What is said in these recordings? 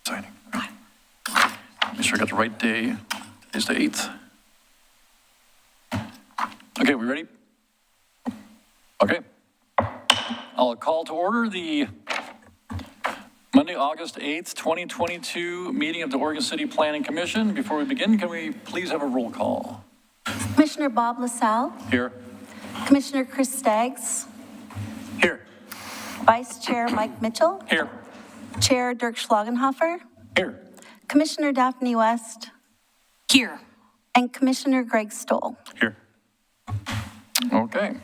Exciting. Make sure I got the right day. Today's the 8th. Okay, we ready? Okay. I'll call to order the Monday, August 8th, 2022 meeting of the Oregon City Planning Commission. Before we begin, can we please have a roll call? Commissioner Bob LaSalle. Here. Commissioner Chris Staggs. Here. Vice Chair Mike Mitchell. Here. Chair Dirk Schlagenhofer. Here. Commissioner Daphne West. Here. And Commissioner Greg Stoll. Here. Okay.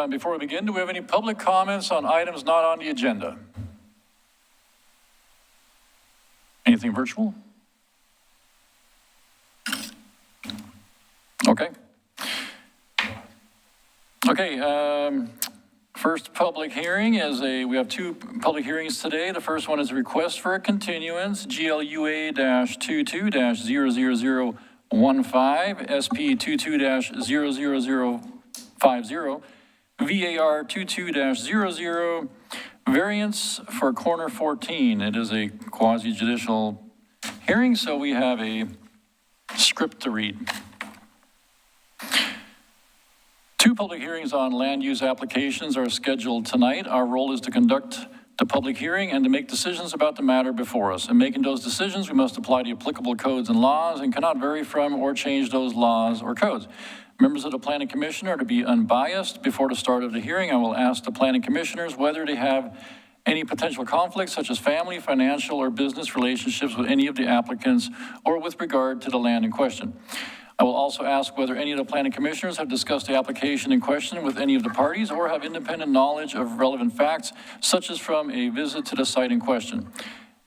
Before we begin, do we have any public comments on items not on the agenda? Anything virtual? Okay. Okay, first public hearing is we have two public hearings today. The first one is a request for a continuance, GLUA-22-00015, SP22-00050, VAR 22-00, variance for corner 14. It is a quasi-judicial hearing, so we have a script to read. Two public hearings on land use applications are scheduled tonight. Our role is to conduct the public hearing and to make decisions about the matter before us. In making those decisions, we must apply the applicable codes and laws and cannot vary from or change those laws or codes. Members of the Planning Commission are to be unbiased. Before the start of the hearing, I will ask the Planning Commissioners whether they have any potential conflicts, such as family, financial, or business relationships with any of the applicants or with regard to the land in question. I will also ask whether any of the Planning Commissioners have discussed the application in question with any of the parties or have independent knowledge of relevant facts, such as from a visit to the site in question.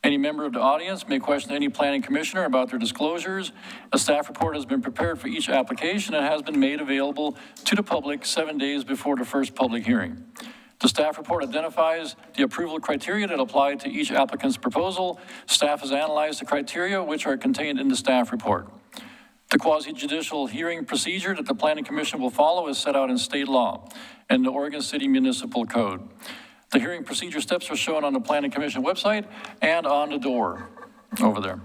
Any member of the audience may question any Planning Commissioner about their disclosures. A staff report has been prepared for each application and has been made available to the public 7 days before the first public hearing. The staff report identifies the approval criteria that apply to each applicant's proposal. Staff has analyzed the criteria which are contained in the staff report. The quasi-judicial hearing procedure that the Planning Commission will follow is set out in state law and the Oregon City Municipal Code. The hearing procedure steps are shown on the Planning Commission website and on the door over there.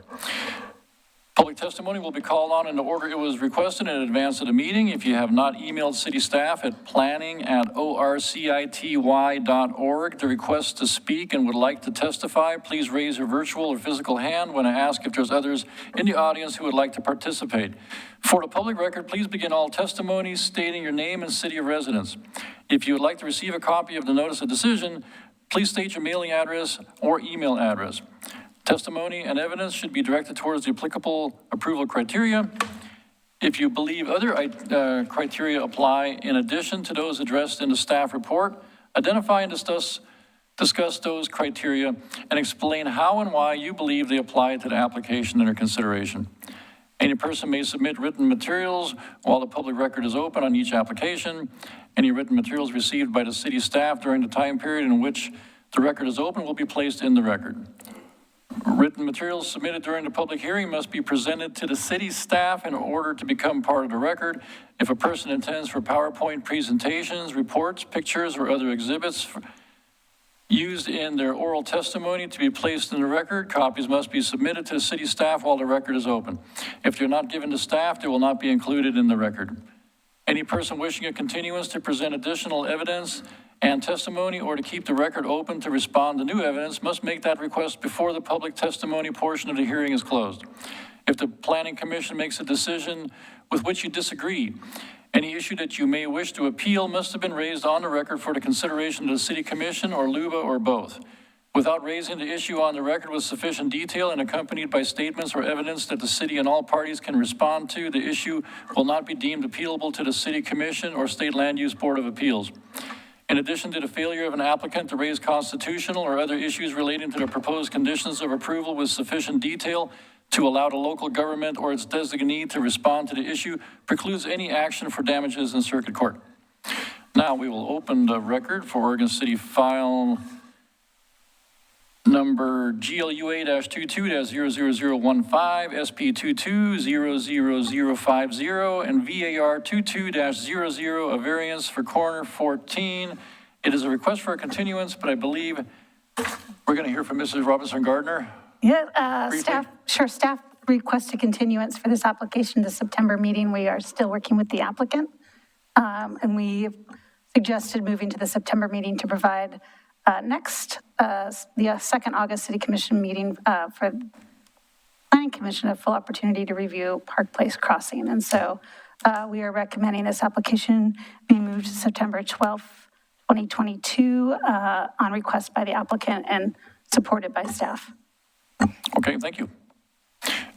Public testimony will be called on in the order it was requested in advance of the meeting. If you have not emailed city staff at planning@orcity.org the request to speak and would like to testify, please raise your virtual or physical hand when I ask if there's others in the audience who would like to participate. For the public record, please begin all testimonies stating your name and city of residence. If you would like to receive a copy of the notice of decision, please state your mailing address or email address. Testimony and evidence should be directed towards the applicable approval criteria. If you believe other criteria apply in addition to those addressed in the staff report, identify and discuss those criteria and explain how and why you believe they apply to the application under consideration. Any person may submit written materials while the public record is open on each application. Any written materials received by the city staff during the time period in which the record is open will be placed in the record. Written materials submitted during the public hearing must be presented to the city staff in order to become part of the record. If a person intends for PowerPoint presentations, reports, pictures, or other exhibits used in their oral testimony to be placed in the record, copies must be submitted to the city staff while the record is open. If they're not given to staff, they will not be included in the record. Any person wishing a continuance to present additional evidence and testimony or to keep the record open to respond to new evidence must make that request before the public testimony portion of the hearing is closed. If the Planning Commission makes a decision with which you disagree, any issue that you may wish to appeal must have been raised on the record for the consideration of the City Commission or LUBA or both. Without raising the issue on the record with sufficient detail and accompanied by statements or evidence that the city and all parties can respond to, the issue will not be deemed appealable to the City Commission or State Land Use Board of Appeals. In addition to the failure of an applicant to raise constitutional or other issues relating to the proposed conditions of approval with sufficient detail to allow the local government or its designee to respond to the issue precludes any action for damages in circuit court. Now we will open the record for Oregon City file number GLUA-22-00015, SP22-00050, and VAR 22-00, a variance for corner 14. It is a request for a continuance, but I believe We're going to hear from Mrs. Robinson Gardner. Yeah, Briefly. staff request a continuance for this application to September meeting. We are still working with the applicant. And we suggested moving to the September meeting to provide the second August City Commission meeting for Planning Commission a full opportunity to review Park Place Crossing. And so we are recommending this application be moved to September 12th, 2022 on request by the applicant and supported by staff. Okay, thank you.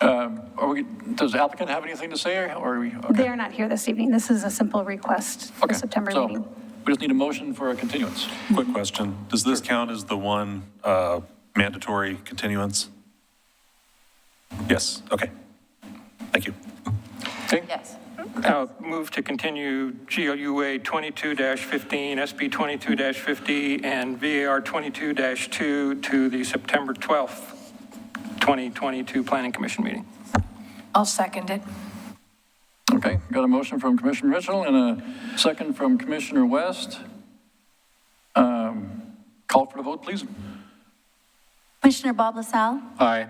Does the applicant have anything to say, or are we? Okay. They are not here this evening. This is a simple request for the September so meeting. we just need a motion for a continuance. Quick question. Does this count as the one mandatory continuance? Yes, okay. Thank you. Okay? Yes. I'll move to continue GLUA 22-15, SB 22-50, and VAR 22-2 to the September 12th, 2022 Planning Commission meeting. I'll second it. Okay, got a motion from Commissioner Mitchell and a second from Commissioner West. Call for the vote, please. Commissioner Bob LaSalle, Aye.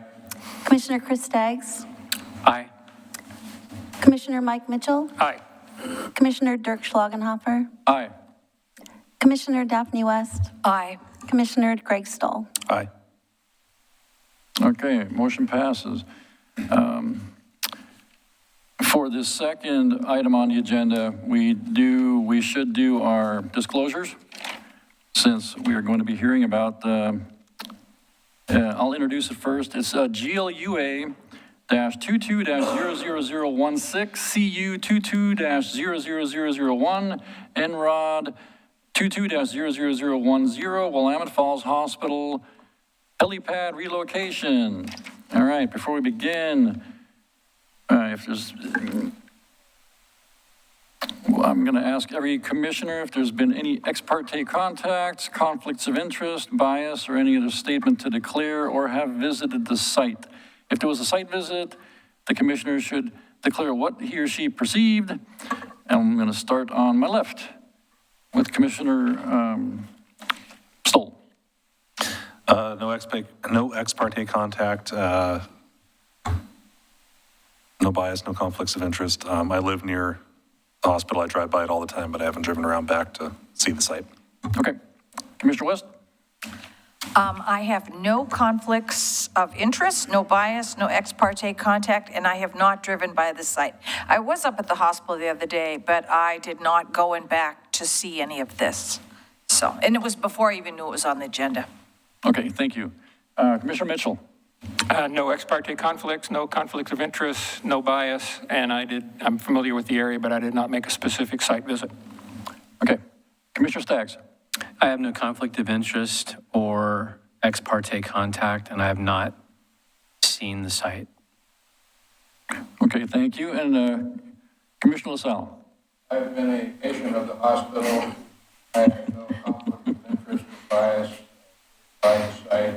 Commissioner Chris Staggs, Aye. Commissioner Mike Mitchell, Aye. Commissioner Dirk Schlagenhofer, Aye. Commissioner Daphne West, Aye. Commissioner Greg Stoll. Aye. Okay, motion passes. For this second item on the agenda, we should do our disclosures, since we are going to be hearing about I'll introduce it first. It's GLUA -22-00016, CU 22-00001, NROD 22-00010, Willamette Falls Hospital, Helipad Relocation. All right, before we begin, I'm going to ask every commissioner if there's been any ex parte contacts, conflicts of interest, bias, or any other statement to declare, or have visited the site. If there was a site visit, the commissioner should declare what he or she perceived. And I'm going to start on my left with Commissioner Stoll. No ex parte contact, no bias, no conflicts of interest. I live near the hospital. I drive by it all the time, but I haven't driven around back to see the site. Okay. Commissioner West? I have no conflicts of interest, no bias, no ex parte contact, and I have not driven by the site. I was up at the hospital the other day, but I did not go in back to see any of this. So, and it was before I even knew it was on the agenda. Okay, thank you. Commissioner Mitchell? No ex parte conflicts, no conflicts of interest, no bias, and I'm familiar with the area, but I did not make a specific site visit. Okay. Commissioner Staggs? I have no conflict of interest or ex parte contact, and I have not seen the site. Okay, thank you. And Commissioner LaSalle? I've been a patient of the hospital. I have no conflict of interest or bias by the site.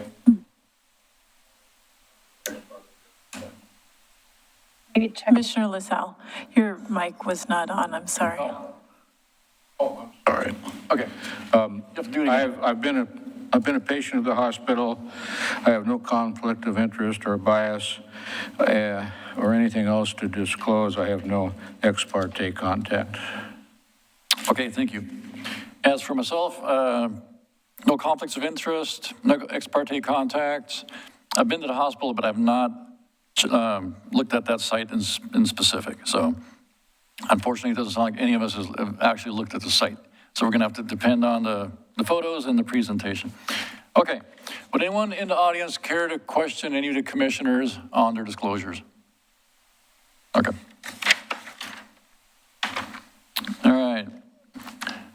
Commissioner LaSalle, your mic was not on, I'm sorry. Oh, I'm sorry. Okay. You have to do it again. I've been a patient of the hospital. I have no conflict of interest or bias or anything else to disclose. I have no ex parte contact. Okay, thank you. As for myself, no conflicts of interest, no ex parte contacts. I've been to the hospital, but I've not looked at that site in specific. So unfortunately, it doesn't sound like any of us have actually looked at the site. So we're going to have to depend on the photos and the presentation. Okay. Would anyone in the audience care to question any of the commissioners on their disclosures? Okay. All right.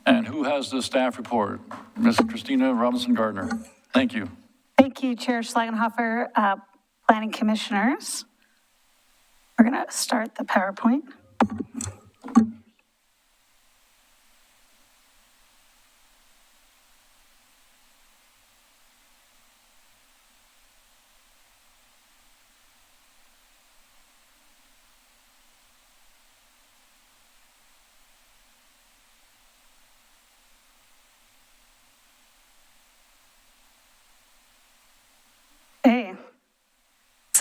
And who has the staff report? Ms. Christina Robinson Gardner. Thank you. Thank you, Chair Schlagenhofer, Planning Commissioners. We're going to start the PowerPoint.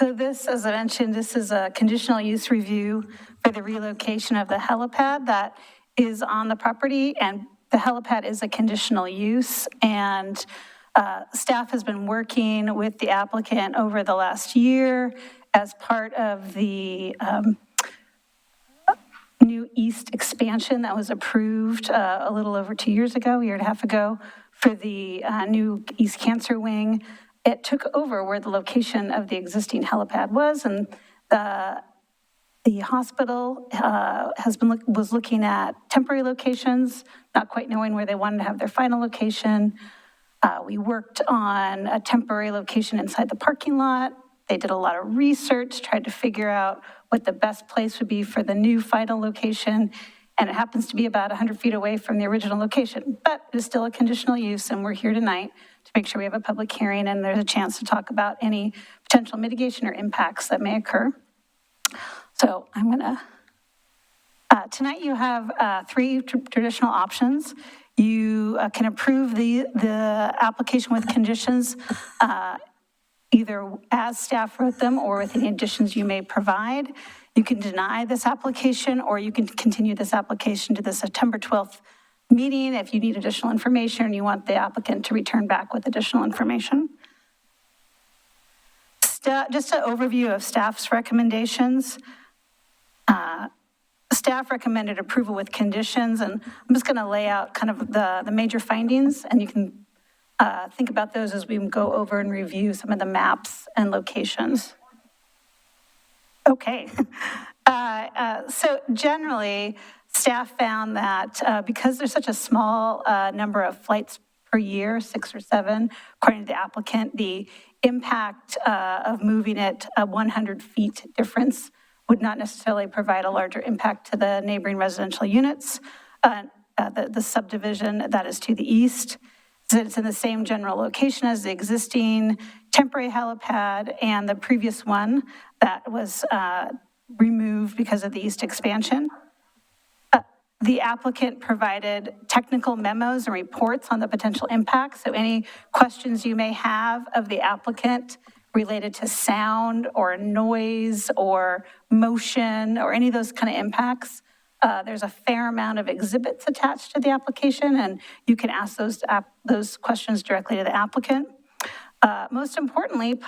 So this, as I mentioned, this is a conditional use review for the relocation of the helipad that is on the property, and the helipad is a conditional use, and staff has been working with the applicant over the last year as part of the new east expansion that was approved a little over 2 years ago, a year and a half ago, for the new East Cancer Wing. It took over where the location of the existing helipad was, and the hospital was looking at temporary locations, not quite knowing where they wanted to have their final location. We worked on a temporary location inside the parking lot. They did a lot of research, tried to figure out what the best place would be for the new final location, and it happens to be about 100 feet away from the original location, but it is still a conditional use, and we're here tonight to make sure we have a public hearing and there's a chance to talk about any potential mitigation or impacts that may occur. So I'm gonna, tonight you have three traditional options. You can approve the application with conditions, either as staff wrote them or with any additions you may provide. You can deny this application, or you can continue this application to the September 12th meeting if you need additional information and you want the applicant to return back with additional information. Just an overview of staff's recommendations. Staff recommended approval with conditions, and I'm just going to lay out kind of the major findings, and you can think about those as we go over and review some of the maps and locations. Okay, so generally, staff found that because there's such a small number of flights per year, 6 or 7, according to the applicant, the impact of moving it 100 feet difference would not necessarily provide a larger impact to the neighboring residential units. The subdivision that is to the east, it's in the same general location as the existing temporary helipad and the previous one that was removed because of the east expansion. The applicant provided technical memos and reports on the potential impacts. So any questions you may have of the applicant related to sound or noise or motion or any of those kind of impacts, there's a fair amount of exhibits attached to the application, and you can ask those questions directly to the applicant. Most importantly,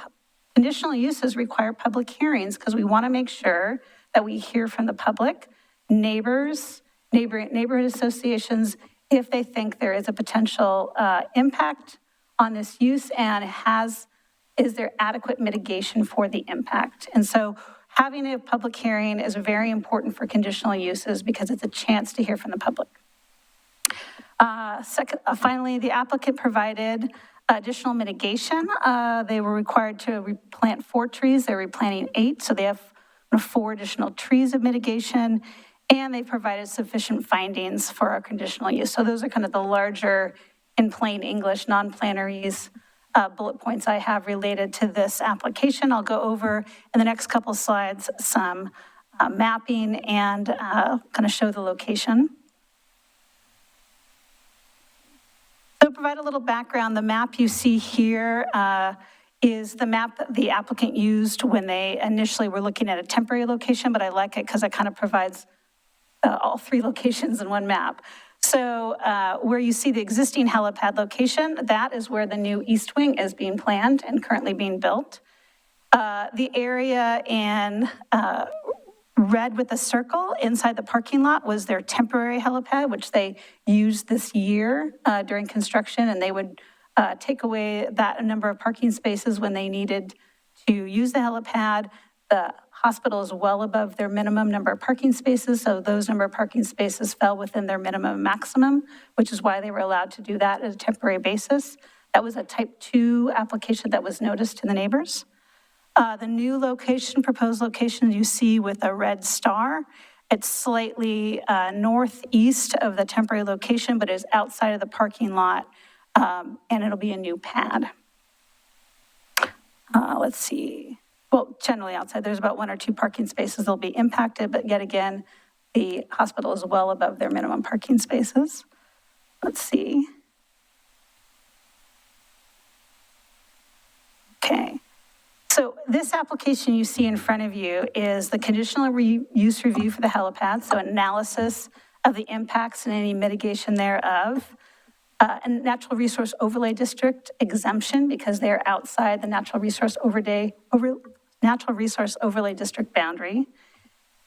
conditional uses require public hearings because we want to make sure that we hear from the public, neighbors, neighborhood associations, if they think there is a potential impact on this use and is there adequate mitigation for the impact. And so having a public hearing is very important for conditional uses because it's a chance to hear from the public. Finally, the applicant provided additional mitigation. They were required to replant 4 trees. They're replanting 8, so they have 4 additional trees of mitigation, and they provided sufficient findings for our conditional use. So those are kind of the larger, in plain English, non-planarese bullet points I have related to this application. I'll go over in the next couple slides some mapping and kind of show the location. So to provide a little background, the map you see here is the map that the applicant used when they initially were looking at a temporary location, but I like it because it kind of provides all 3 locations in one map. So where you see the existing helipad location, that is where the new East Wing is being planned and currently being built. The area in red with a circle inside the parking lot was their temporary helipad, which they used this year during construction, and they would take away that number of parking spaces when they needed to use the helipad. The hospital is well above their minimum number of parking spaces, so those number of parking spaces fell within their minimum and maximum, which is why they were allowed to do that at a temporary basis. That was a type 2 application that was noticed to the neighbors. The new location, proposed location you see with a red star, it's slightly northeast of the temporary location, but is outside of the parking lot, and it'll be a new pad. Let's see. Well, generally outside, there's about 1 or 2 parking spaces that'll be impacted, but yet again, the hospital is well above their minimum parking spaces. Let's see. Okay. So this application you see in front of you is the conditional use review for the helipad, so analysis of the impacts and any mitigation thereof. And natural resource overlay district exemption because they're outside the natural resource overlay district boundary.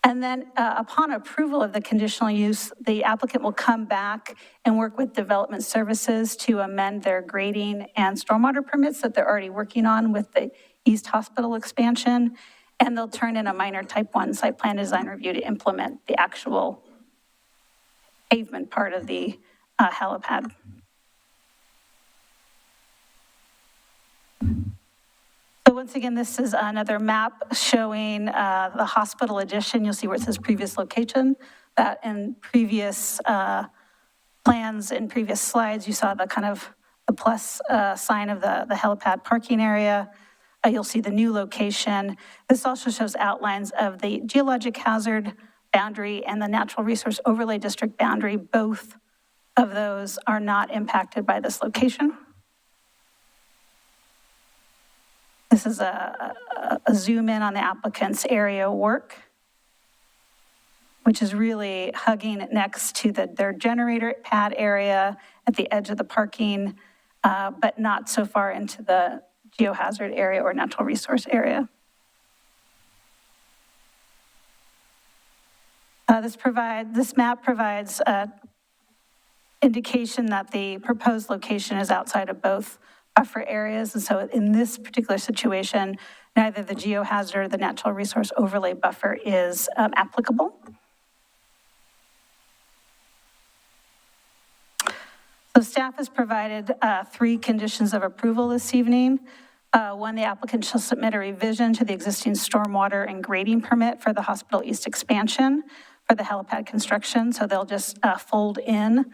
And then upon approval of the conditional use, the applicant will come back and work with development services to amend their grading and stormwater permits that they're already working on with the East Hospital expansion. And they'll turn in a minor type 1 site plan design review to implement the actual pavement part of the helipad. So once again, this is another map showing the hospital addition. You'll see where it says previous location. That in previous plans, in previous slides, you saw the kind of the plus sign of the helipad parking area. You'll see the new location. This also shows outlines of the geologic hazard boundary and the natural resource overlay district boundary. Both of those are not impacted by this location. This is a zoom in on the applicant's area work, which is really hugging next to their generator pad area at the edge of the parking, but not so far into the geohazard area or natural resource area. This map provides indication that the proposed location is outside of both buffer areas. And so in this particular situation, neither the geohazard or the natural resource overlay buffer is applicable. So staff has provided 3 conditions of approval this evening. 1, the applicant shall submit a revision to the existing stormwater and grading permit for the Hospital East expansion for the helipad construction. So they'll just fold in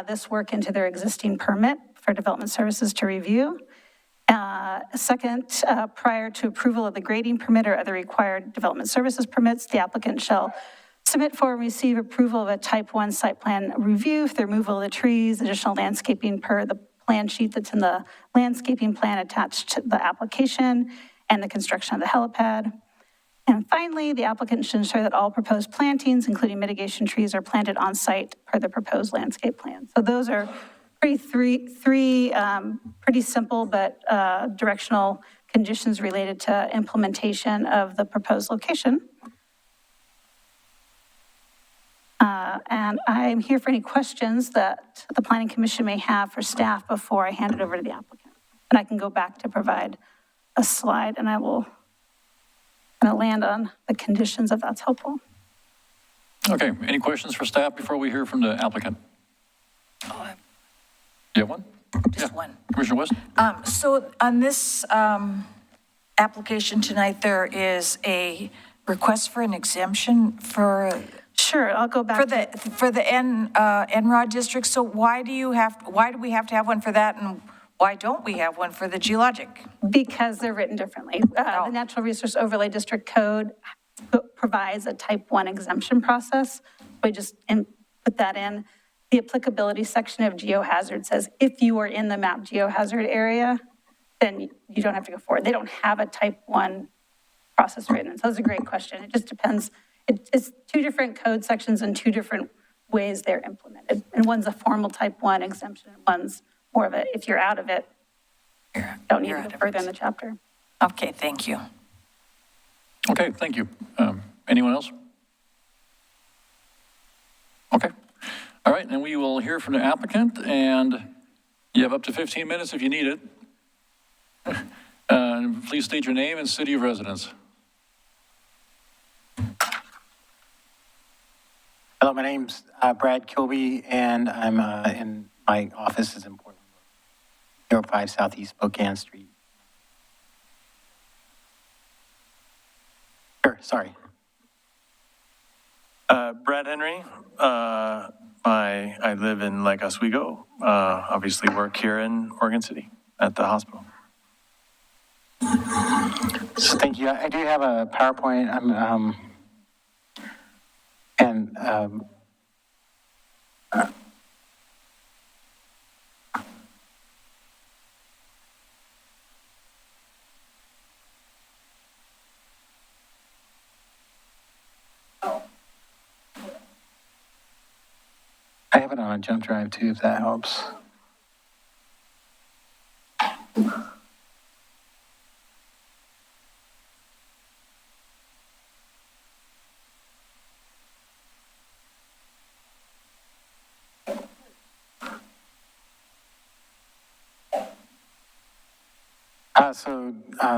this work into their existing permit for development services to review. Second, prior to approval of the grading permit or other required development services permits, the applicant shall submit for and receive approval of a type 1 site plan review for the removal of the trees, additional landscaping per the plan sheet that's in the landscaping plan attached to the application, and the construction of the helipad. And finally, the applicant should ensure that all proposed plantings, including mitigation trees, are planted on site per the proposed landscape plan. So those are three pretty simple but directional conditions related to implementation of the proposed location. And I'm here for any questions that the Planning Commission may have for staff before I hand it over to the applicant. And I can go back to provide a slide, and I will kind of land on the conditions if that's helpful. Okay, any questions for staff before we hear from the applicant? You have one? Just one. Commissioner West? So on this application tonight, there is a request for an exemption for Sure, I'll go back. for the NROD district. So why do we have to have one for that, and why don't we have one for the geologic? Because they're written differently. The Natural Resource Overlay District Code provides a type 1 exemption process. We just put that in. The applicability section of geohazard says if you are in the map geohazard area, then you don't have to go forward. They don't have a type 1 process written. So that's a great question. It just depends. It's 2 different code sections and 2 different ways they're implemented. And one's a formal type 1 exemption, and one's more of a, if you're out of it, don't need to go further in the chapter. Okay, thank you. Okay, thank you. Anyone else? Okay. All right, and we will hear from the applicant, and you have up to 15 minutes if you need it. Please state your name and city of residence. Hello, my name's Brad Kilby, and I'm in my office is in Portland, 05 Southeast Spokane Street. Sure, sorry. Brad Henry. I live in Lake Oswego. Obviously work here in Oregon City at the hospital. So thank you. I do have a PowerPoint. have it on a jump drive too, if that helps.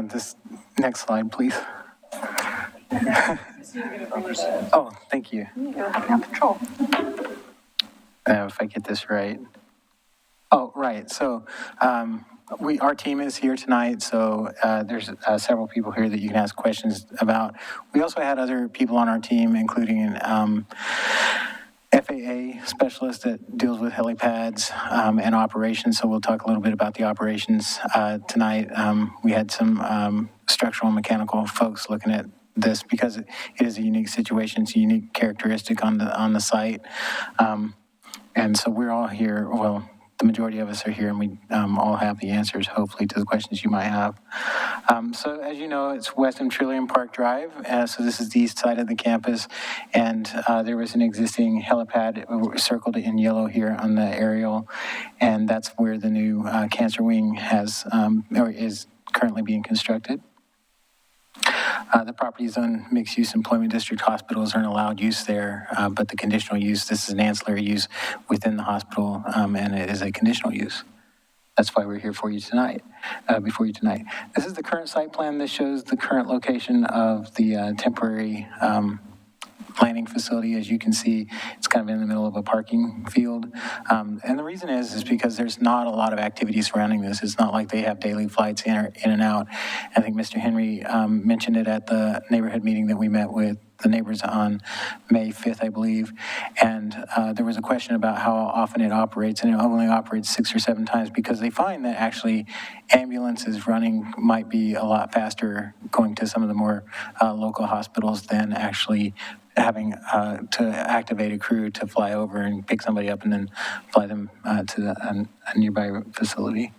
This next slide, please. Oh, thank you. Control. If I get this right. Oh, right. So our team is here tonight, so there's several people here that you can ask questions about. We also had other people on our team, including an FAA specialist that deals with helipads and operations, so we'll talk a little bit about the operations tonight. We had some structural and mechanical folks looking at this because it is a unique situation. It's a unique characteristic on the site. And so we're all here, well, the majority of us are here, and we all have the answers, hopefully, to the questions you might have. So as you know, it's West and Trillium Park Drive, so this is the east side of the campus, and there was an existing helipad circled in yellow here on the aerial, and that's where the new cancer wing has, or is currently being constructed. The property is on mixed-use employment district. Hospitals aren't allowed use there, but the conditional use, this is an ancillary use within the hospital, and it is a conditional use. That's why we're here for you tonight, before you tonight. This is the current site plan. This shows the current location of the temporary landing facility. As you can see, it's kind of in the middle of a parking field. And the reason is because there's not a lot of activity surrounding this. It's not like they have daily flights in and out. I think Mr. Henry mentioned it at the neighborhood meeting that we met with the neighbors on May 5th, I believe. And there was a question about how often it operates, and it only operates 6 or 7 times because they find that actually ambulances running might be a lot faster going to some of the more local hospitals than actually having to activate a crew to fly over and pick somebody up and then fly them to a nearby facility.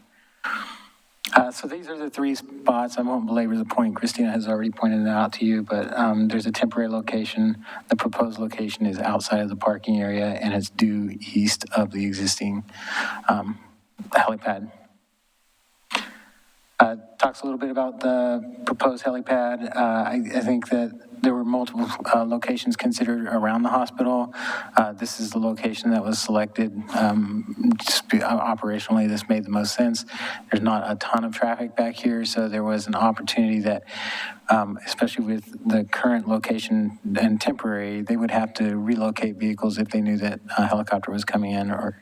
So these are the 3 spots. I won't belabor the point. Christina has already pointed it out to you, but there's a temporary location. The proposed location is outside of the parking area, and it's due east of the existing helipad. Talks a little bit about the proposed helipad. I think that there were multiple locations considered around the hospital. This is the location that was selected. Operationally, this made the most sense. There's not a ton of traffic back here, so there was an opportunity that, especially with the current location and temporary, they would have to relocate vehicles if they knew that a helicopter was coming in or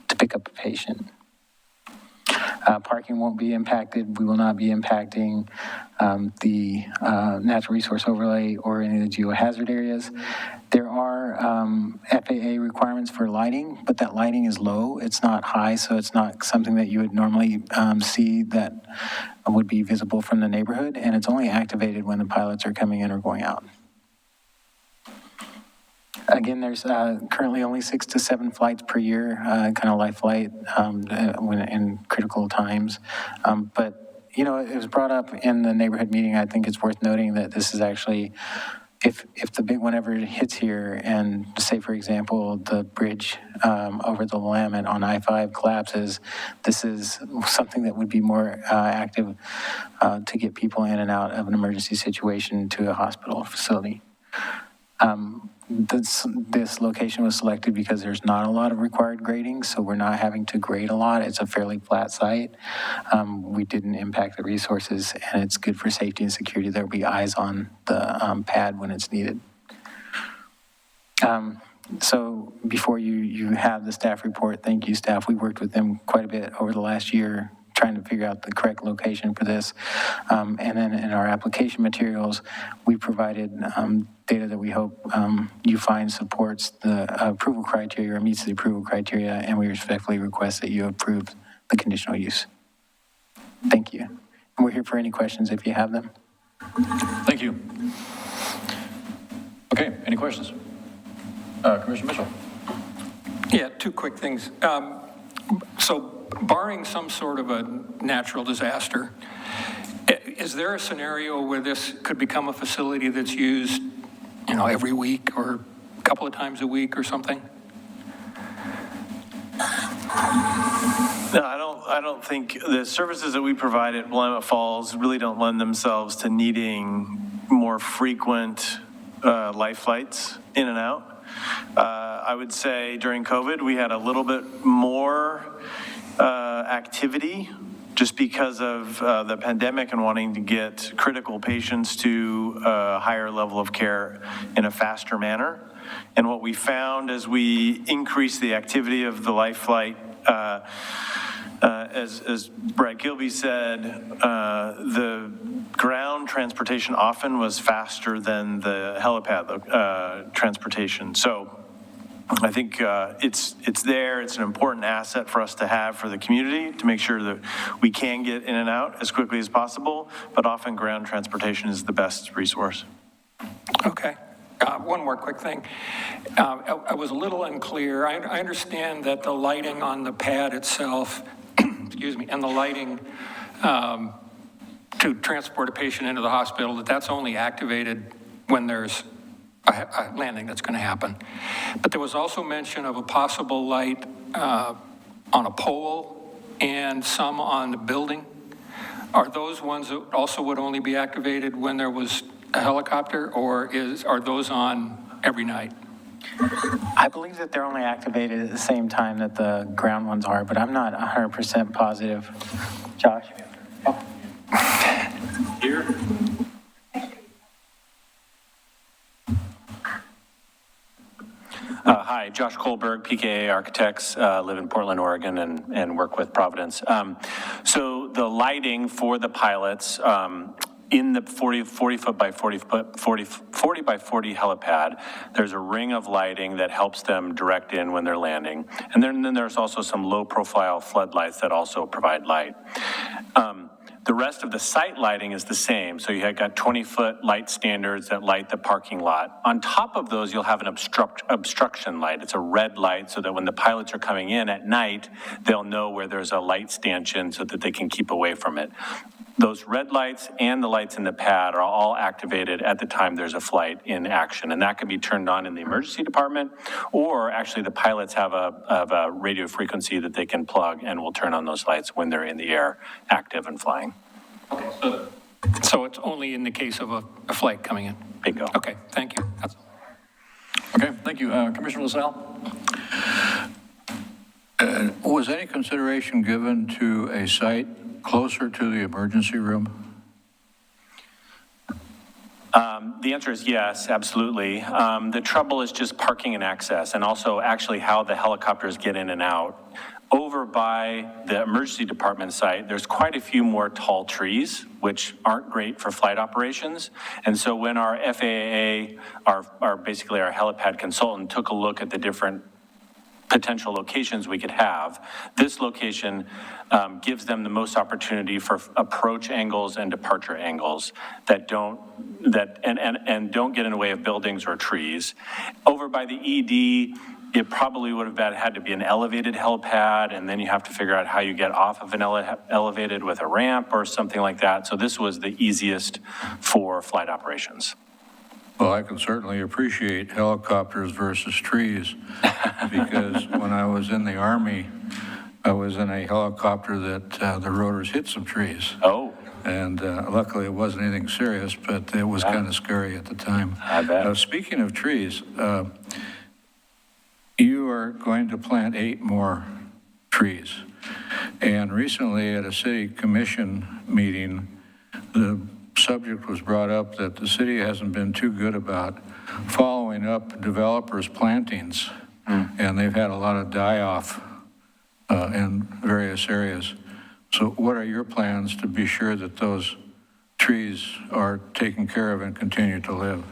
to pick up a patient. Parking won't be impacted. We will not be impacting the natural resource overlay or any of the geohazard areas. There are FAA requirements for lighting, but that lighting is low. It's not high, so it's not something that you would normally see that would be visible from the neighborhood, and it's only activated when the pilots are coming in or going out. Again, there's currently only 6 to 7 flights per year, kind of life flight when in critical times. But, you know, it was brought up in the neighborhood meeting. I think it's worth noting that this is actually, if the big one ever hits here and say, for example, the bridge over the Willamette on I-5 collapses, this is something that would be more active to get people in and out of an emergency situation to a hospital facility. This location was selected because there's not a lot of required grading, so we're not having to grade a lot. It's a fairly flat site. We didn't impact the resources, and it's good for safety and security. There'll be eyes on the pad when it's needed. So before you have the staff report, thank you, staff. We worked with them quite a bit over the last year trying to figure out the correct location for this. And then in our application materials, we provided data that we hope you find supports the approval criteria or meets the approval criteria, and we respectfully request that you approve the conditional use. Thank you. And we're here for any questions if you have them. Thank you. Okay, any questions? Commissioner Mitchell. Yeah, 2 quick things. So barring some sort of a natural disaster, is there a scenario where this could become a facility that's used, you know, every week or a couple of times a week or something? No, I don't think the services that we provide at Willamette Falls really don't lend themselves to needing more frequent life flights in and out. I would say during COVID, we had a little bit more activity just because of the pandemic and wanting to get critical patients to a higher level of care in a faster manner. And what we found as we increased the activity of the life flight, as Brad Gilby said, the ground transportation often was faster than the helipad transportation. So I think it's there. It's an important asset for us to have for the community to make sure that we can get in and out as quickly as possible, but often ground transportation is the best resource. Okay. One more quick thing. I was a little unclear. I understand that the lighting on the pad itself, excuse me, and the lighting to transport a patient into the hospital, that's only activated when there's a landing that's going to happen. But there was also mention of a possible light on a pole and some on the building. Are those ones that also would only be activated when there was a helicopter, or are those on every night? I believe that they're only activated at the same time that the ground ones are, but I'm not 100% positive. Josh? Here. Hi, Josh Kohlberg, PKA Architects, live in Portland, Oregon, and work with Providence. So the lighting for the pilots in the 40 foot by 40 by 40 helipad, there's a ring of lighting that helps them direct in when they're landing. And then there's also some low profile floodlights that also provide light. The rest of the site lighting is the same. So you have got 20-foot light standards that light the parking lot. On top of those, you'll have an obstruction light. It's a red light so that when the pilots are coming in at night, they'll know where there's a light stanchion so that they can keep away from it. Those red lights and the lights in the pad are all activated at the time there's a flight in action, and that can be turned on in the emergency department, or actually the pilots have a radio frequency that they can plug and will turn on those lights when they're in the air, active and flying. So it's only in the case of a flight coming in? Bingo. Okay, thank you. That's all. Okay, thank you. Commissioner LaSalle? Was any consideration given to a site closer to the emergency room? The answer is yes, absolutely. The trouble is just parking and access, and also actually how the helicopters get in and out. Over by the emergency department site, there's quite a few more tall trees, which aren't great for flight operations. And so when our FAA, basically our helipad consultant, took a look at the different potential locations we could have, this location gives them the most opportunity for approach angles and departure angles that don't get in the way of buildings or trees. Over by the ED, it probably would have had to be an elevated helipad, and then you have to figure out how you get off of an elevated with a ramp or something like that. So this was the easiest for flight operations. Well, I can certainly appreciate helicopters versus trees, because when I was in the Army, I was in a helicopter that the rotors hit some trees. Oh. And luckily it wasn't anything serious, but it was kind of scary at the time. I bet. Speaking of trees, you are going to plant 8 more trees. And recently at a city commission meeting, the subject was brought up that the city hasn't been too good about following up developers' plantings. And they've had a lot of die-off in various areas. So what are your plans to be sure that those trees are taken care of and continue to live?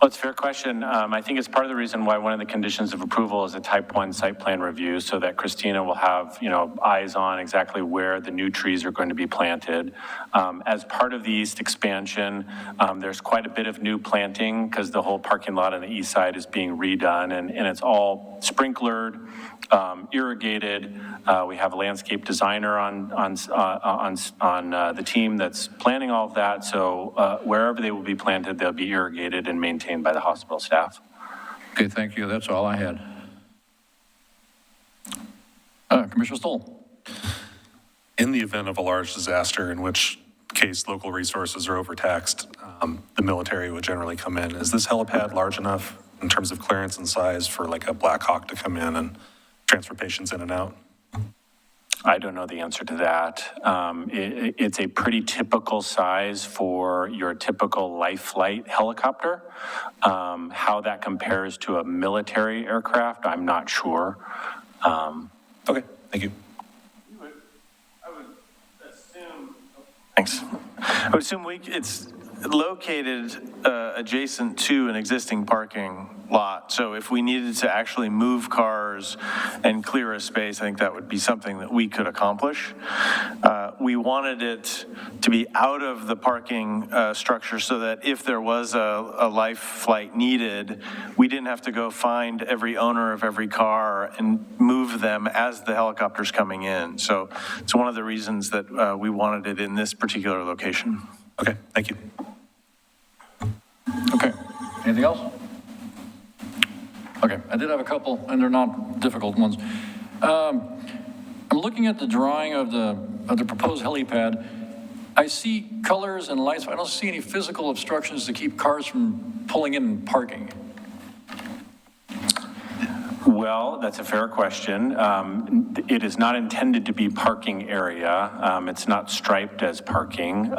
Well, it's a fair question. I think it's part of the reason why one of the conditions of approval is a type 1 site plan review, so that Christina will have, eyes on exactly where the new trees are going to be planted. As part of the east expansion, there's quite a bit of new planting because the whole parking lot on the east side is being redone, and it's all sprinklered, irrigated. We have a landscape designer on the team that's planning all of that. So wherever they will be planted, they'll be irrigated and maintained by the hospital staff. Okay, thank you. That's all I had. Commissioner Stoll. In the event of a large disaster, in which case local resources are overtaxed, the military would generally come in. Is this helipad large enough in terms of clearance and size for like a Black Hawk to come in and transfer patients in and out? I don't know the answer to that. It's a pretty typical size for your typical life flight helicopter. How that compares to a military aircraft, I'm not sure. Okay, thank you. Thanks. I would assume it's located adjacent to an existing parking lot. So if we needed to actually move cars and clear a space, I think that would be something that we could accomplish. We wanted it to be out of the parking structure so that if there was a life flight needed, we didn't have to go find every owner of every car and move them as the helicopter's coming in. So it's one of the reasons that we wanted it in this particular location. Okay, thank you. Okay, anything else? Okay, I did have a couple, and they're not difficult ones. I'm looking at the drawing of the proposed helipad. I see colors and lights, but I don't see any physical obstructions to keep cars from pulling in and parking. Well, that's a fair question. It is not intended to be parking area. It's not striped as parking.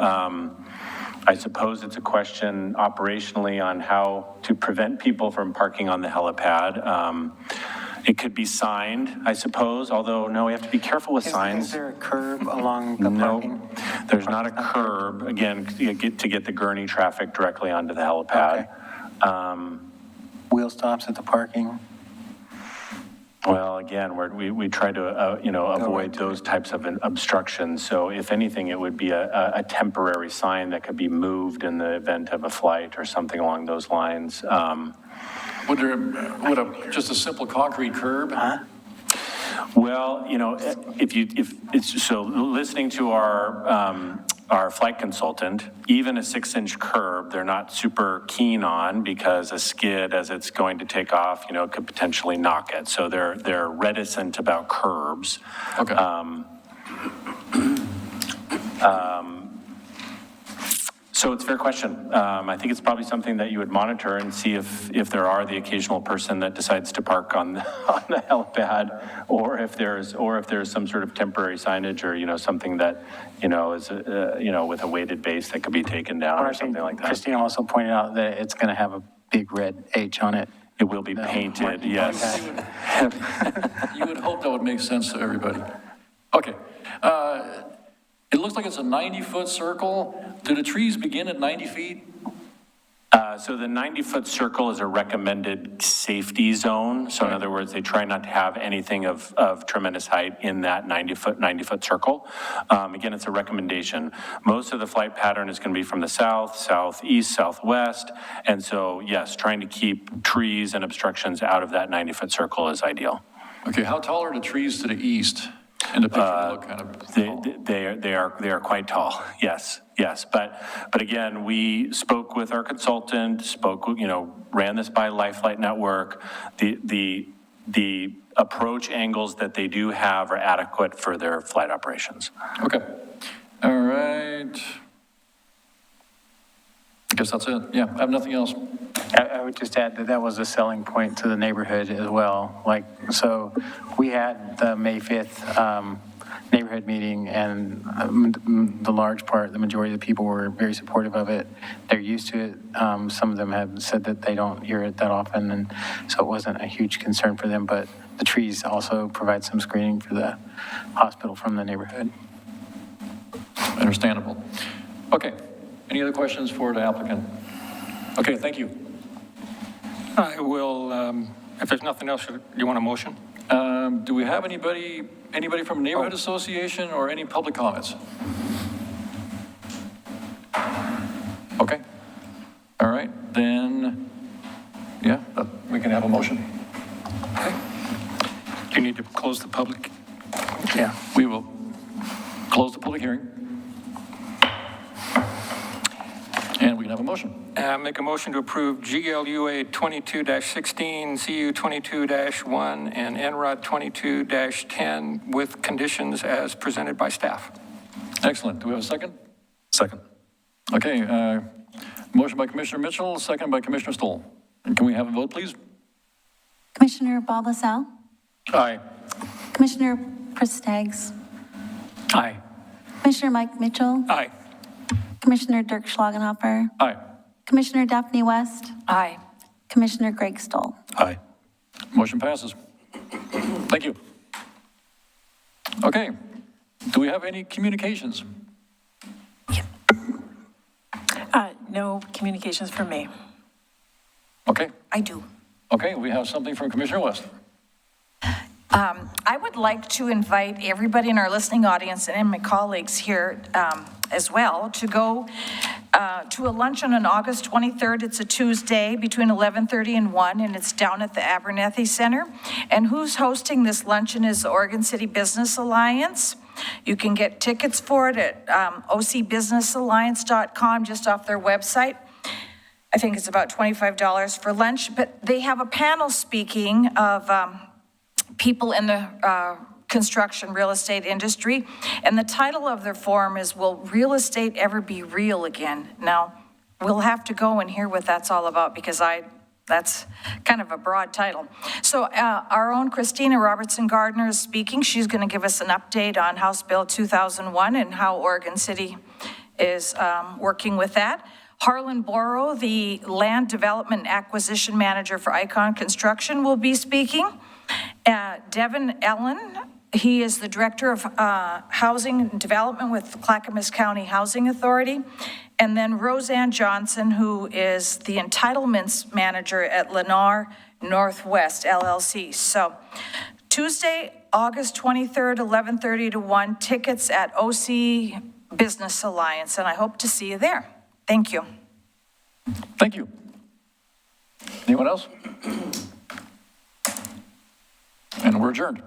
I suppose it's a question operationally on how to prevent people from parking on the helipad. It could be signed, I suppose, although, no, we have to be careful with signs. Is there a curb along the No, parking? there's not a curb, again, to get the gurney traffic directly onto the helipad. Okay. Wheel stops at the parking? Well, again, we try to, avoid those types of obstructions. So if anything, it would be a temporary sign that could be moved in the event of a flight or something along those lines. Would just a simple concrete curb? Well, so listening to our flight consultant, even a 6-inch curb, they're not super keen on because a skid, as it's going to take off, could potentially knock it. So they're reticent about curbs. Okay. So it's a fair question. I think it's probably something that you would monitor and see if there are the occasional person that decides to park on the helipad, or if there's some sort of temporary signage or something that is with a weighted base that could be taken down or something like that. Christine also pointed out that it's going to have a big red H on it. It will be painted, yes. You would hope that would make sense to everybody. Okay. It looks like it's a 90-foot circle. Do the trees begin at 90 feet? So the 90-foot circle is a recommended safety zone. So in other words, they try not to have anything of tremendous height in that 90-foot circle. Again, it's a recommendation. Most of the flight pattern is going to be from the south, southeast, southwest. And so, yes, trying to keep trees and obstructions out of that 90-foot circle is ideal. Okay, how tall are the trees to the east? In the picture, they look kind of tall. They are quite tall. Yes. But again, we spoke with our consultant, ran this by Life Flight Network. The approach angles that they do have are adequate for their flight operations. Okay. All right. I guess that's it. Yeah, I have nothing else. I would just add that was a selling point to the neighborhood as well. So we had the May 5th neighborhood meeting, and the majority of the people were very supportive of it. They're used to it. Some of them have said that they don't hear it that often, and so it wasn't a huge concern for them, but the trees also provide some screening for the hospital from the neighborhood. Understandable. Okay. Any other questions for the applicant? Okay, thank you. I will, if there's nothing else, do you want a motion? Do we have anybody from neighborhood association or any public comments? Okay. All right, then, yeah, we can have a motion. Do you need to close the public? Yeah, we will close the public hearing. And we can have a motion? Make a motion to approve GLUA 22-16, CU 22-1, and NROD 22-10 with conditions as presented by staff. Excellent. Do we have a second? Second. Okay, motion by Commissioner Mitchell, second by Commissioner Stoll. And can we have a vote, please? Commissioner Bob LaSalle, Aye. Commissioner Pristaggs, Aye. Commissioner Mike Mitchell, Aye. Commissioner Dirk Schlagenhofer, Aye. Commissioner Daphne West, Aye. Commissioner Greg Stoll. Aye. Motion passes. Thank you. Okay, do we have any communications? No communications from me. Okay, I do. okay, we have something from Commissioner West. I would like to invite everybody in our listening audience and my colleagues here as well to go to a luncheon on August 23rd. It's a Tuesday between 11:30 and 1, and it's down at the Abernethy Center. And who's hosting this luncheon is the Oregon City Business Alliance. You can get tickets for it at ocbusinessalliance.com, just off their website. I think it's about $25 for lunch, but they have a panel speaking of people in the construction real estate industry. And the title of their forum is, Will Real Estate Ever Be Real Again? Now, we'll have to go and hear what that's all about, because that's kind of a broad title. So our own Christina Robertson Gardner is speaking. She's going to give us an update on House Bill 2001 and how Oregon City is working with that. Harlan Borrow, the Land Development and Acquisition Manager for Icon Construction, will be speaking. Devin Ellen, he is the Director of Housing and Development with the Clackamas County Housing Authority. And then Roseanne Johnson, who is the Entitlements Manager at Lennar Northwest LLC. So Tuesday, August 23rd, 11:30 to 1, tickets at OC Business Alliance, and I hope to see you there. Thank you. Thank you. Anyone else? And we're adjourned.